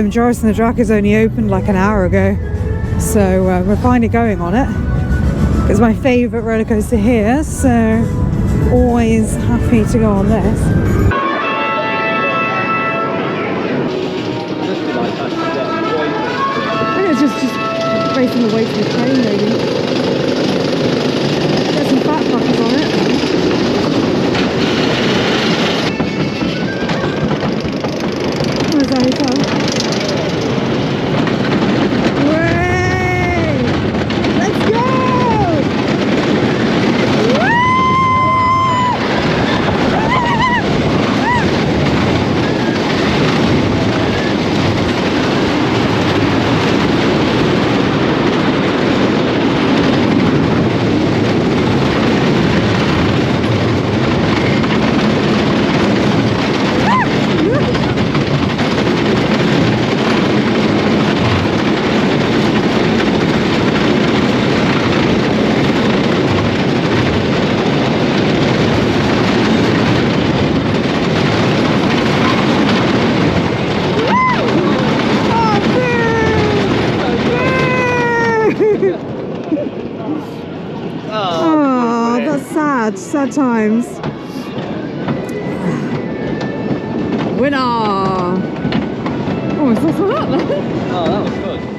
Joris and the Draak is only opened like an hour ago, so we're finally going on it. It's my favourite roller coaster here, so always happy to go on this. I think it's just racing the way to the train, maybe. Get some backpackers on it. Where's that hotel? Way! Let's go! Oh, that's sad. Sad times. Winner! Oh, is that then? Oh, that was good.